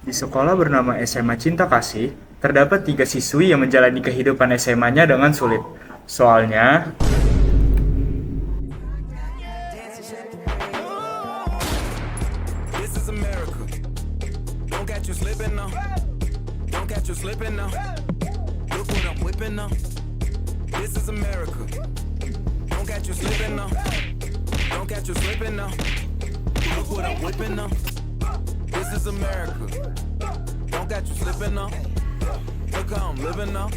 Di sekolah bernama SMA Cinta Kasih, terdapat 3 siswi yang menjalani kehidupan SMA-nya dengan sulit. Soalnya, This is America. Don't catch you slipping now. Don't catch you slipping now. Look what I'm whipping now. This is America. Don't catch you slipping now. Don't catch you slipping now. Look what I'm whipping now. This is America. Don't catch you slipping now. Look how I'm living now.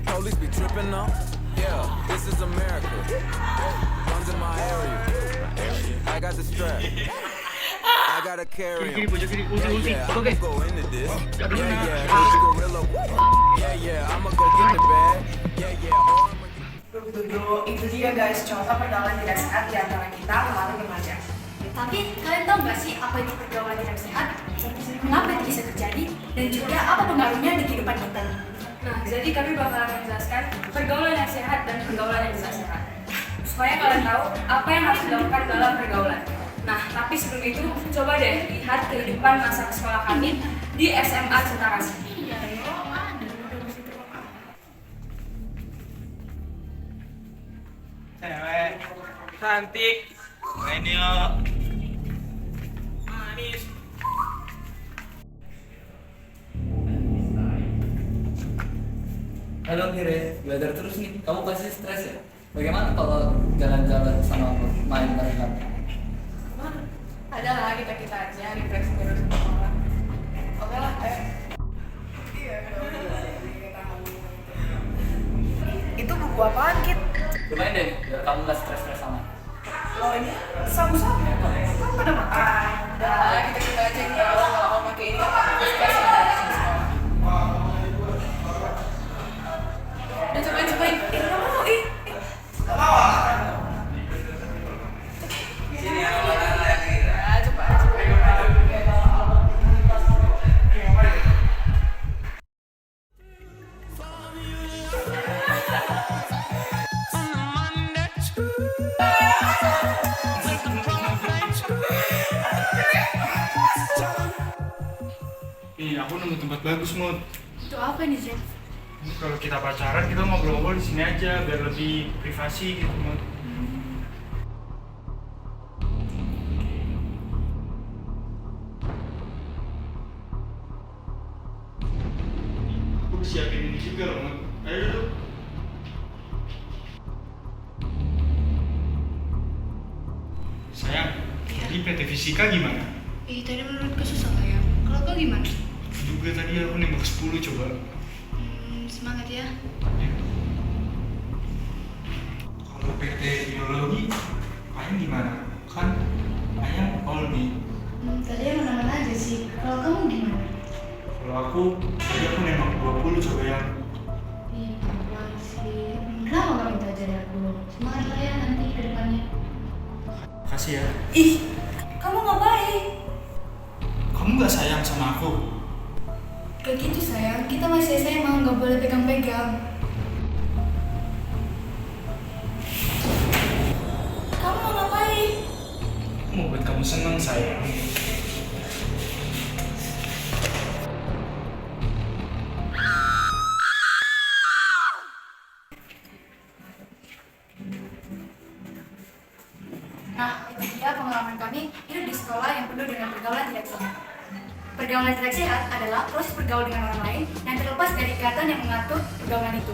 Police be tripping now. Yeah, this is America. Guns in my area. I got the strap. I gotta carry him. Yeah, I'ma go into this. Yeah, it's gorilla. Yeah, I'ma go get the bag. Yeah. Itu dia guys, contoh pergaulan tidak sehat di antara kita lalu remaja. Tapi kalian tahu nggak sih apa itu pergaulan tidak sehat? Mengapa itu bisa terjadi? Dan juga apa pengaruhnya di kehidupan kita? Nah, jadi kami bakalan menjelaskan pergaulan yang sehat dan pergaulan yang tidak sehat. Supaya kalian tahu apa yang harus dilakukan dalam pergaulan. Nah, tapi sebelum itu, coba deh lihat kehidupan masa sekolah kami di SMA Cinta Kasih. Cewek cantik, main yuk. Manis. Halo Mire, belajar terus nih. Kamu pasti stres ya? Bagaimana kalau jalan-jalan sama aku, main bareng kamu? Ada lah kita aja refresh terus sama orang. Oke lah, ayo. Itu buku apaan, Kit? Lumayan deh, biar kamu gak stres-stres sama. Lo ini sabu-sabu. Kan pada makan. Udah, kita aja nih. Kalau mau pakai ini kan pakai space ya. Udah cobain. Nggak mau, Nggak mau. Sini yang mana lagi? Ya, coba. nih aku nemu tempat bagus, Mut. Itu apa nih, Zed? Kalau kita pacaran, kita ngobrol-ngobrol di sini aja biar lebih privasi gitu, Mut. Aku siapin ini juga loh, Mut. Ayo duduk. Sayang, tadi PT Fisika gimana? Tadi menurutku susah ya. Kalau kau gimana? Juga tadi aku nembak 10 coba. Semangat ya. Ya. Kalau PT Biologi, kalian gimana? Kan ayang Olmi. Tadi aman-aman aja sih. Kalau kamu gimana? Kalau aku, tadi aku nembak 20 coba yang. Pelan sih. Kenapa kamu minta aja dari aku? Semangat lah ya nanti ke depannya. Makasih ya. Ih, kamu ngapain? Kamu gak sayang sama aku? Kayak gitu sayang, kita masih SMA, nggak boleh pegang-pegang. Kamu mau ngapain? Aku mau buat kamu seneng, sayang. Nah, itu dia pengalaman kami hidup di sekolah yang penuh dengan pergaulan tidak sehat. Pergaulan tidak sehat adalah proses bergaul dengan orang lain yang terlepas dari ikatan yang mengatur pergaulan itu.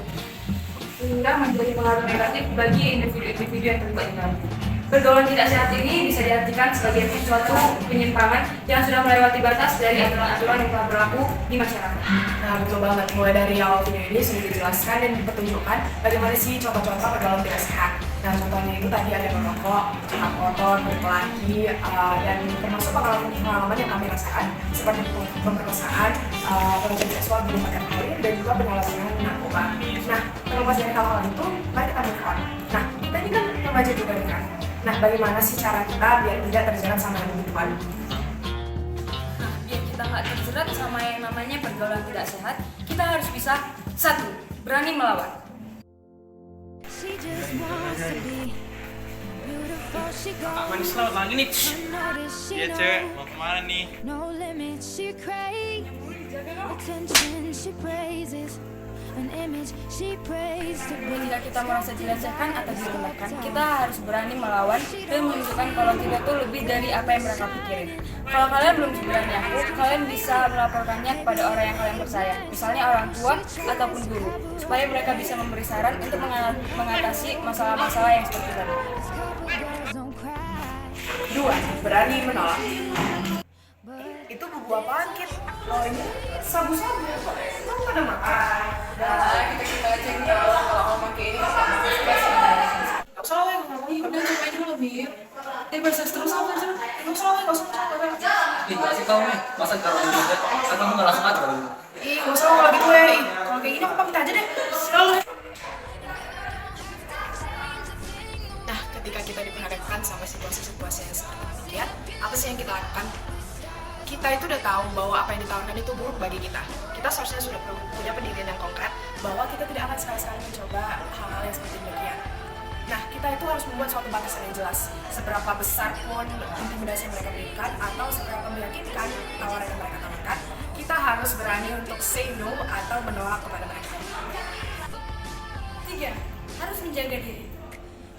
Sehingga menjadi pengaruh negatif bagi individu-individu yang terlibat di dalamnya. Pergaulan tidak sehat ini bisa diartikan sebagai suatu penyimpangan yang sudah melewati batas dari aturan-aturan yang telah berlaku di masyarakat. Nah, betul banget. Mulai dari awal video ini sudah dijelaskan dan dipertunjukkan bagaimana sih contoh-contoh pergaulan tidak sehat. Nah, contohnya itu tadi ada merokok, makan kotor, berkelahi, dan termasuk pengalaman yang kami rasakan seperti pemerkosaan, pelecehan seksual belum pada kawin, dan juga penyalahgunaan narkoba. Nah, terlepas dari hal-hal itu, mari kita move on. Nah, kita ini kan remaja juga kan. Nah, bagaimana sih cara kita biar tidak terjerat sama yang begituan? Nah, biar kita nggak terjerat sama yang namanya pergaulan tidak sehat, kita harus bisa, 1. Berani melawan. She just wants to be Kakak manis laut lagi nih. Iya cewek, mau kemana nih? No limit, she craves attention, she praises an image, she prays to be. Ketika kita merasa dilecehkan atau direndahkan, kita harus berani melawan dan menunjukkan kalau kita tuh lebih dari apa yang mereka pikirin. Kalau kalian belum seberani aku, kalian bisa melaporkannya kepada orang yang kalian percaya, misalnya orang tua ataupun guru, supaya mereka bisa memberi saran untuk mengatasi masalah-masalah yang seperti tadi. Don't cry. 2. Berani menolak. Itu buku apaan, Kit? Oh, ini sabu-sabu. Kamu pada makan? Nah, kita cek dulu kalau kamu pakai ini sama Gak salah ya, udah cobain dulu lebih. Bahasa terus apa sih? Gak salah ya, gak salah. Ih, gak sih kamu nih, masa kalau ini juga, kan kamu nggak langsung aja kalau gitu. Ih, gak salah kalau gitu ya. Kalau kayak gini aku pamit aja deh. Selalu. Nah, ketika kita diperhadapkan sama situasi-situasi yang seperti demikian, apa sih yang kita lakukan? Kita itu udah tahu bahwa apa yang ditawarkan itu buruk bagi kita. Kita seharusnya sudah punya pendirian yang konkret bahwa kita tidak akan sekali-sekali mencoba hal-hal yang seperti demikian. Nah, kita itu harus membuat suatu batasan yang jelas. Seberapa besar pun intimidasi yang mereka berikan atau seberapa meyakinkan tawaran yang mereka tawarkan, kita harus berani untuk say no atau menolak kepada mereka. 3. Harus menjaga diri.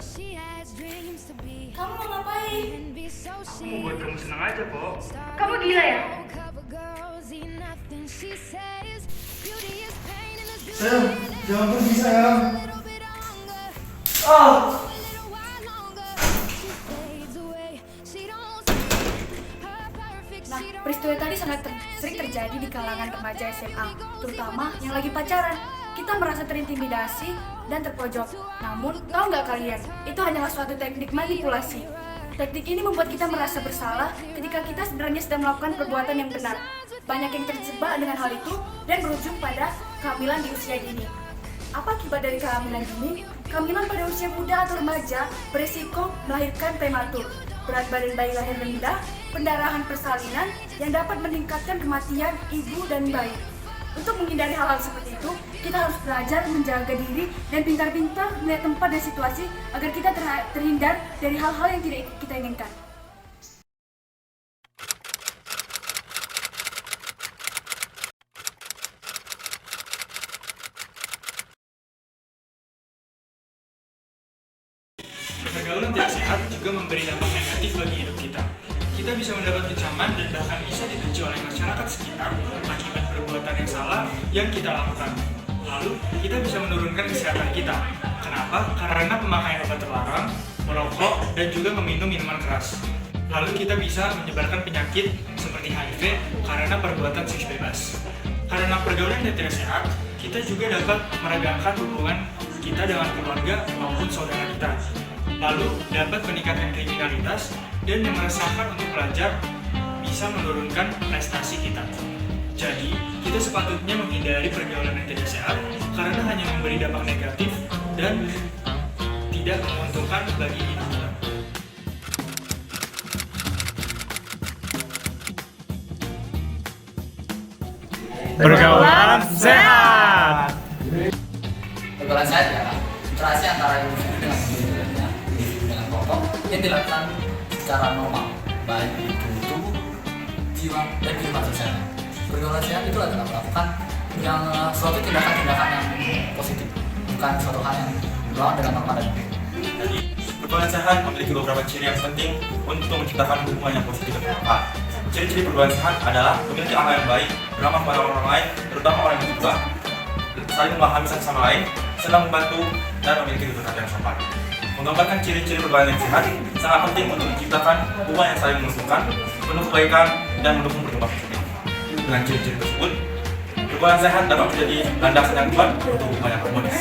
She has dreams to be Kamu mau ngapain? and be so Mau buat kamu senang aja kok. Kamu gila ya? cover girls see nothing she says beauty is pain and there's beauty Sayang, jangan pergi sayang. little bit longer Ah, little while longer she fades away she don't see her perfect Nah, she don't peristiwa tadi sangat sering terjadi di kalangan remaja SMA, terutama yang lagi pacaran. Kita merasa terintimidasi dan terpojok. Namun, tahu nggak kalian, itu hanyalah suatu teknik manipulasi. Teknik ini membuat kita merasa bersalah ketika kita sebenarnya sedang melakukan perbuatan yang benar. Banyak yang terjebak dengan hal itu dan berujung pada kehamilan di usia dini. Apa akibat dari kehamilan dini? Kehamilan pada usia muda atau remaja berisiko melahirkan prematur, berat badan bayi lahir rendah, pendarahan persalinan yang dapat meningkatkan kematian ibu dan bayi. Untuk menghindari hal-hal seperti itu, kita harus belajar menjaga diri dan pintar-pintar melihat tempat dan situasi agar kita terhindar dari hal-hal yang tidak kita inginkan. Pergaulan tidak sehat juga memberi dampak negatif bagi hidup kita. Kita bisa mendapat kecaman dan bahkan bisa dibenci oleh masyarakat sekitar akibat perbuatan yang salah yang kita lakukan. Lalu, kita bisa menurunkan kesehatan kita. Kenapa? Karena pemakaian obat terlarang, merokok, dan juga meminum minuman keras. Lalu kita bisa menyebarkan penyakit seperti HIV karena perbuatan seks bebas. Karena pergaulan yang tidak sehat, kita juga dapat meregangkan hubungan kita dengan keluarga maupun saudara kita. Lalu dapat meningkatkan kriminalitas dan yang meresahkan untuk pelajar bisa menurunkan prestasi kita. Jadi, kita sepatutnya menghindari pergaulan yang tidak sehat karena hanya memberi dampak negatif dan tidak menguntungkan bagi hidup kita. Pergaulan sehat. Pergaulan sehat ya, interaksi antara individu dengan individunya, individu dengan kelompok yang dilakukan secara normal, baik itu tubuh, jiwa, dan kehidupan sosialnya. Pergaulan sehat itu adalah melakukan yang suatu tindakan-tindakan yang positif, bukan suatu hal yang berlawan dengan norma dan baik. Jadi, pergaulan sehat memiliki beberapa ciri yang penting untuk menciptakan hubungan yang positif dan bermanfaat. Ciri-ciri pergaulan sehat adalah memiliki akhlak yang baik, ramah pada orang lain, terutama orang yang kedua, saling memahami satu sama lain, senang membantu, dan memiliki tutur kata yang sopan. Menggambarkan ciri-ciri pergaulan yang sehat sangat penting untuk menciptakan hubungan yang saling menguntungkan, penuh kebaikan, dan mendukung pertumbuhan positif. Dengan ciri-ciri tersebut, pergaulan sehat dapat menjadi landasan yang kuat untuk hubungan yang harmonis.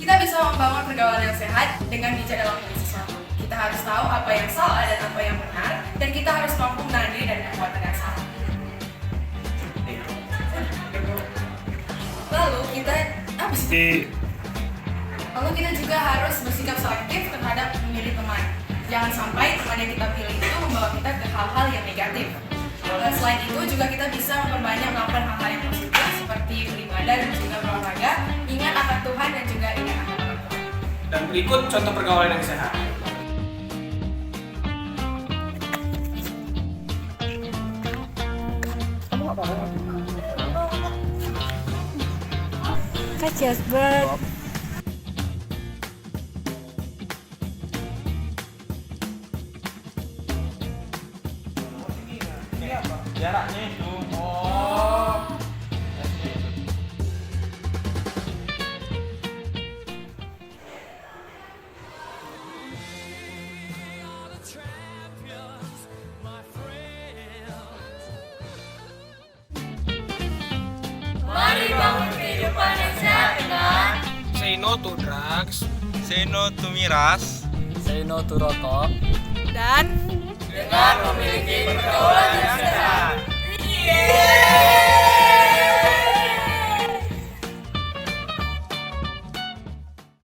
Kita bisa membangun pergaulan yang sehat dengan bijak dalam memilih sesuatu. Kita harus tahu apa yang salah dan apa yang benar, dan kita harus mampu menahan diri dari perbuatan yang salah. Lalu kita juga harus bersikap selektif terhadap memilih teman. Jangan sampai teman yang kita pilih itu membawa kita ke hal-hal yang negatif. Selain itu juga kita bisa memperbanyak melakukan hal-hal yang positif seperti beribadah dan juga berolahraga, ingat akan Tuhan dan juga ingat akan orang tua. Dan berikut contoh pergaulan yang sehat. Kak Jasper. Jaraknya itu. Mari bangun kehidupan yang sehat dengan Say no to drugs. Say no to miras. Say no to rokok. dan dengan memiliki pergaulan yang sehat. Yeay!